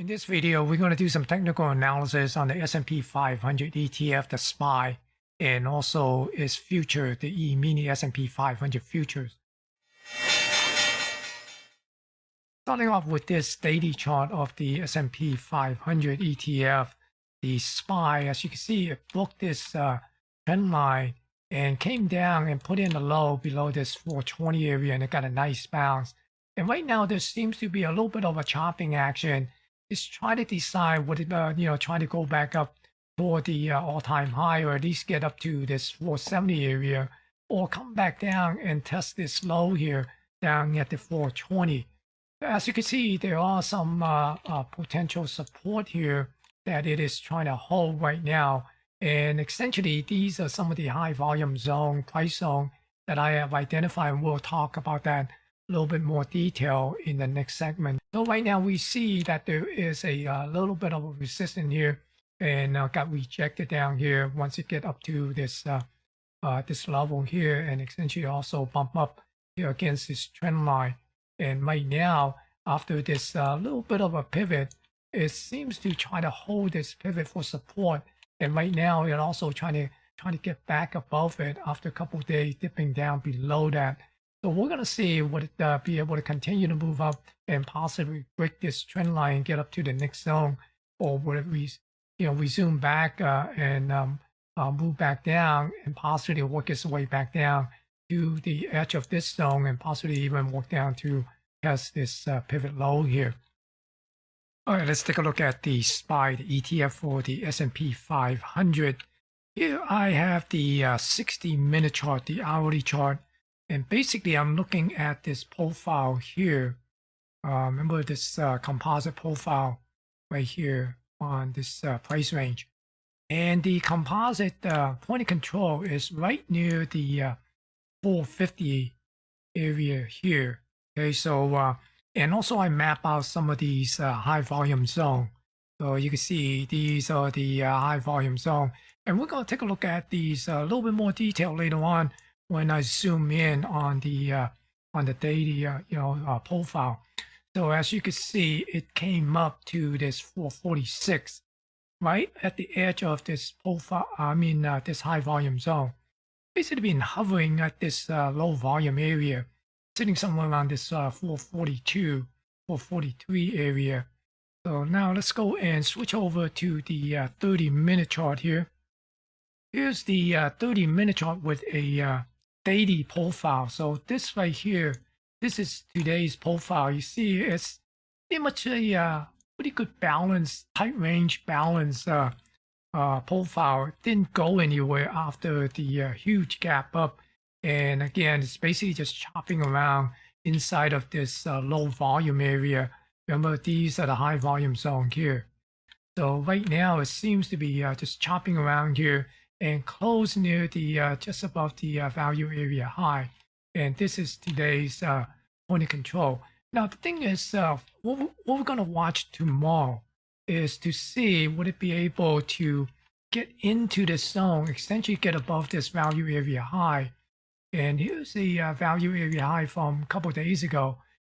In this video, we're going to do some technical analysis on the S&P 500 ETF, the SPY, and also its future, the emini S&P 500 futures. Starting off with this daily chart of the S&P 500 ETF, the SPY, as you can see, it broke this trend line and came down and put in a low below this 420 area, and it got a nice bounce. And right now, there seems to be a little bit of a chopping action. It's trying to decide what it, trying to go back up toward the all-time high, or at least get up to this 470 area, or come back down and test this low here down at the 420. As you can see, there are some potential support here that it is trying to hold right now. And essentially, these are some of the high volume zone, price zone that I have identified, and we'll talk about that a little bit more detail in the next segment. So right now we see that there is a little bit of a resistance here, and got rejected down here once it get up to this this level here, and essentially also bump up here against this trend line. And right now, after this little bit of a pivot, it seems to try to hold this pivot for support. And right now, it's also trying to get back above it after a couple of days dipping down below that. So we're going to see would it be able to continue to move up and possibly break this trend line and get up to the next zone, or would it resume back and move back down and possibly work its way back down to the edge of this zone and possibly even work down to test this pivot low here. All right, let's take a look at the SPY, the ETF for the S&P 500. Here I have the 60-minute chart, the hourly chart. And basically, I'm looking at this profile here. Remember this composite profile right here on this price range. And the composite point of control is right near the 450 area here. Okay, so, and also I map out some of these high volume zone. So you can see these are the high volume zone. And we're going to take a look at these a little bit more detail later on when I zoom in on the daily profile. So as you can see, it came up to this 446, right at the edge of this profile. This high volume zone. Basically been hovering at this low volume area, sitting somewhere around this 442, 443 area. So now let's go and switch over to the 30-minute chart here. Here's the 30-minute chart with a daily profile. So this right here, this is today's profile. You see, it's pretty much a pretty good balance, tight range balance profile. It didn't go anywhere after the huge gap up. And again, it's basically just chopping around inside of this low volume area. Remember, these are the high volume zone here. So right now, it seems to be just chopping around here and close near the just above the value area high. And this is today's point of control. Now, the thing is, what we're going to watch tomorrow is to see would it be able to get into this zone, essentially get above this value area high. And here's the value area high from a couple of days ago.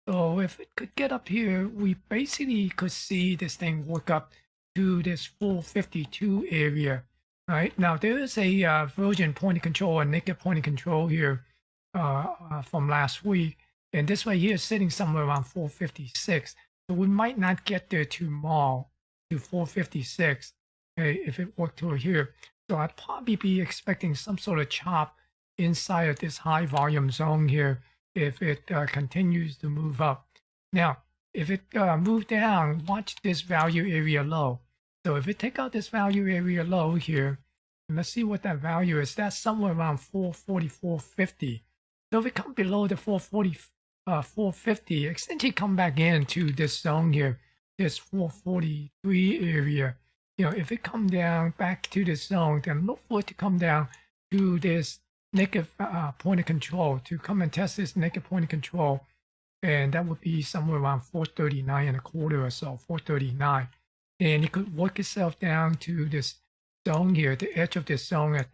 So if it could get up here, we basically could see this thing work up to this 452 area. Right now, there is a version point of control, a naked point of control here from last week, and this right here is sitting somewhere around 456. So we might not get there tomorrow to 456, okay, if it worked through here. So I'd probably be expecting some sort of chop inside of this high volume zone here if it continues to move up. Now, if it moves down, watch this value area low. So if it take out this value area low here, and let's see what that value is. That's somewhere around 444.50. So if it comes below the 450, essentially come back into this zone here, this 443 area. If it come down back to this zone, then look for it to come down to this naked point of control, to come and test this naked point of control. And that would be somewhere around 439.25 or so, 439. And it could work itself down to this zone here, the edge of this zone at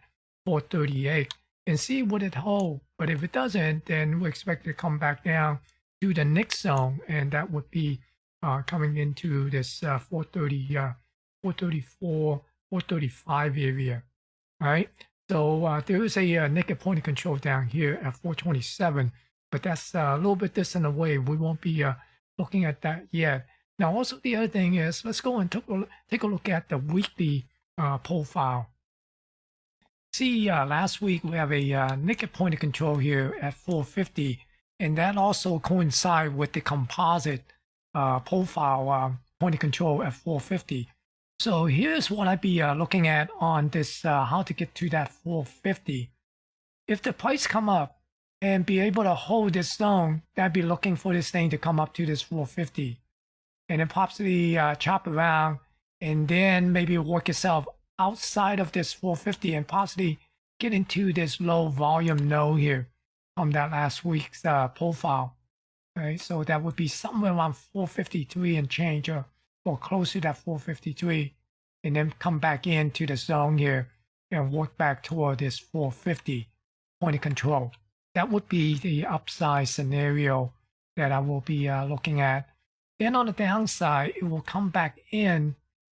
438, and see what it holds. But if it doesn't, then we expect it to come back down to the next zone, and that would be coming into this 430, 434, 435 area. All right. So there is a naked point of control down here at 427, but that's a little bit distant away. We won't be looking at that yet. Now, also the other thing is, let's go and take a look at the weekly profile. See, last week we have a naked point of control here at 450, and that also coincides with the composite profile point of control at 450. So here's what I'd be looking at on this, how to get to that 450. If the price come up and be able to hold this zone, I'd be looking for this thing to come up to this 450. And then possibly chop around and then maybe work itself outside of this 450 and possibly get into this low volume node here from that last week's profile. Right, so that would be somewhere around 453 and change, or close to that 453, and then come back into the zone here and work back toward this 450 point of control. That would be the upside scenario that I will be looking at. Then on the downside, it will come back in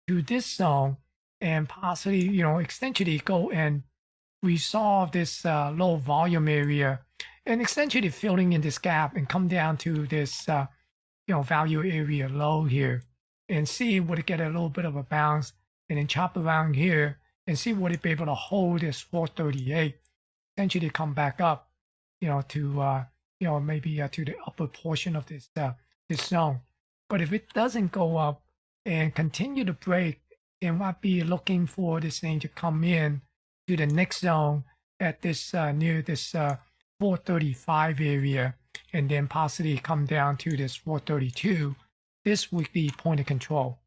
to this zone and possibly, essentially go and resolve this low volume area and essentially filling in this gap and come down to this, value area low here and see would it get a little bit of a bounce and then chop around here and see would it be able to hold this 438, essentially come back up, to, maybe to the upper portion of this, this zone. But if it doesn't go up and continue to break, then we'll be looking for this thing to come in to the next zone at this near this 435 area, and then possibly come down to this 432, this weekly point of control.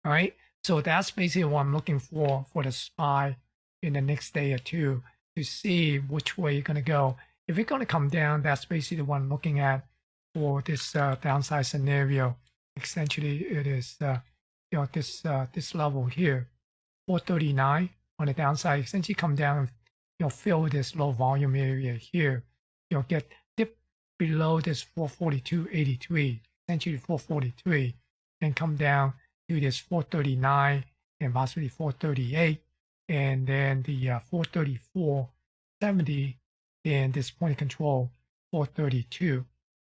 All right, so that's basically what I'm looking for the SPY in the next day or two to see which way you're going to go. If it's going to come down, that's basically what I'm looking at for this downside scenario. Essentially, it is this level here, 439 on the downside. Essentially, come down, fill this low volume area here. Get dip below this 442.83, essentially 443, and come down to this 439 and possibly 438, and then the 434.70, and this point of control 432.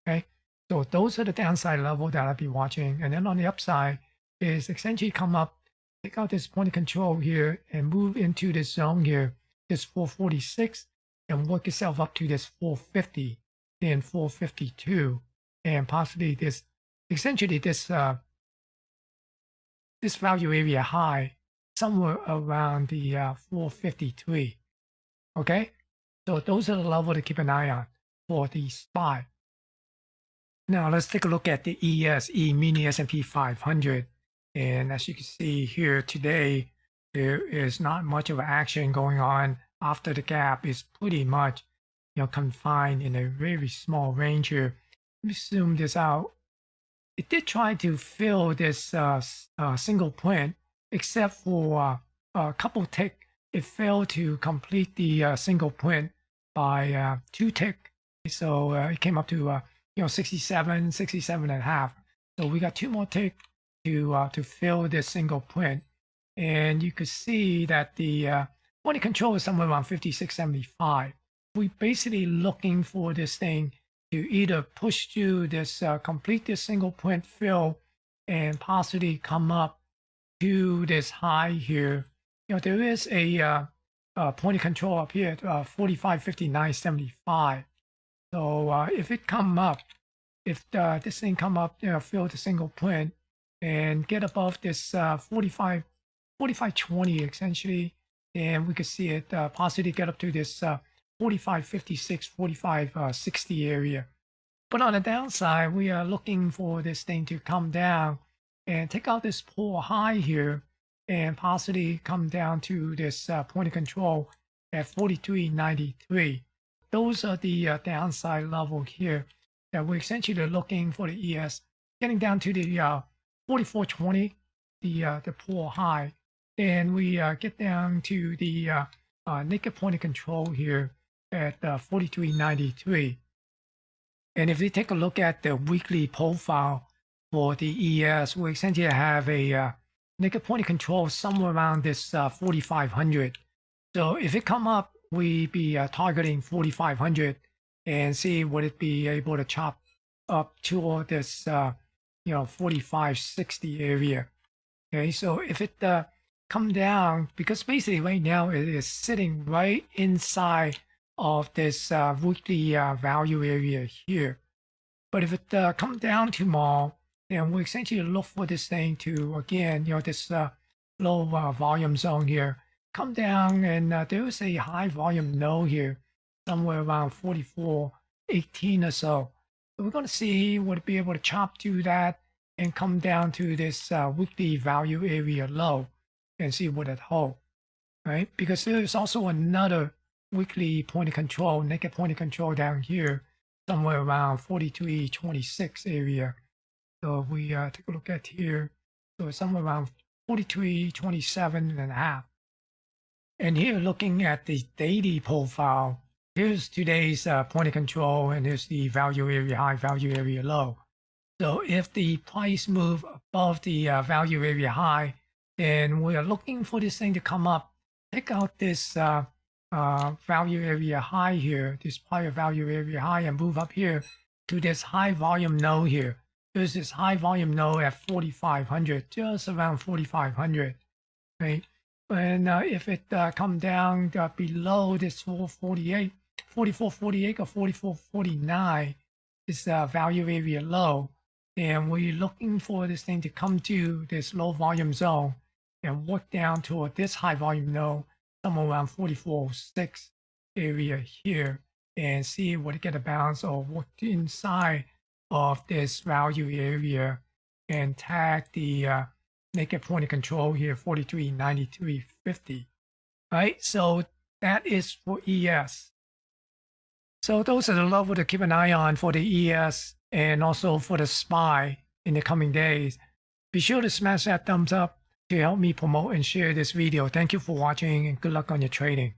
Okay. So those are the downside level that I'll be watching. And then on the upside is essentially come up, take out this point of control here and move into this zone here, this 446, and work itself up to this 450, then 452, and possibly this, essentially this, this value area high somewhere around the 453. Okay. So those are the level to keep an eye on for the SPY. Now let's take a look at the Mini S&P 500. And as you can see here today, there is not much of action going on after the gap is pretty much, confined in a very small range here. Let me zoom this out. It did try to fill this single print, except for a couple tick. It failed to complete the single print by 2 tick. So it came up to 67 and a half. So we got 2 more tick to fill this single print, and you could see that the point of control is somewhere around 56.75. We're basically looking for this thing to either push through this, complete this single print fill, and possibly come up to this high here. There is a point of control up here at 45.59.75. So if it come up, if this thing come up, fill the single print and get above this 45.20 essentially, and we could see it possibly get up to this 45.56, 45.60 area. But on the downside, we are looking for this thing to come down and take out this poor high here and possibly come down to this point of control at 43.93. Those are the downside level here that we're essentially looking for the ES, getting down to the 44.20, the poor high. Then we get down to the naked point of control here at 43.93. And if we take a look at the weekly profile, for the ES, we essentially have a naked point of control somewhere around this 4,500. So if it come up, we be targeting 4,500 and see would it be able to chop up to this 4560 area. Okay, so if it come down, because basically right now it is sitting right inside of this weekly value area here. But if it come down tomorrow, then we essentially look for this thing to, again, this low volume zone here, come down, and there is a high volume node here, somewhere around 44.18 or so. So we're going to see would it be able to chop to that and come down to this weekly value area low and see what it hold, right? Because there is also another weekly point of control, naked point of control down here, somewhere around 43.26 area. So if we take a look at here, so it's somewhere around 43.27.5. And here, looking at the daily profile, here's today's point of control, and here's the value area high, value area low. So if the price move above the value area high, then we are looking for this thing to come up, pick out this value area high here, this prior value area high, and move up here to this high volume node here. There's this high volume node at 4,500, just around 4,500, right? And if it come down below this 44.48 or 44.49, this value area low, and we're looking for this thing to come to this low volume zone and work down toward this high volume node, somewhere around 44.6 area here, and see what it get a bounce or work inside of this value area and tag the naked point of control here, 43.9350. Right, so that is for ES. So those are the levels to keep an eye on for the ES and also for the SPY in the coming days. Be sure to smash that thumbs up to help me promote and share this video. Thank you for watching and good luck on your trading.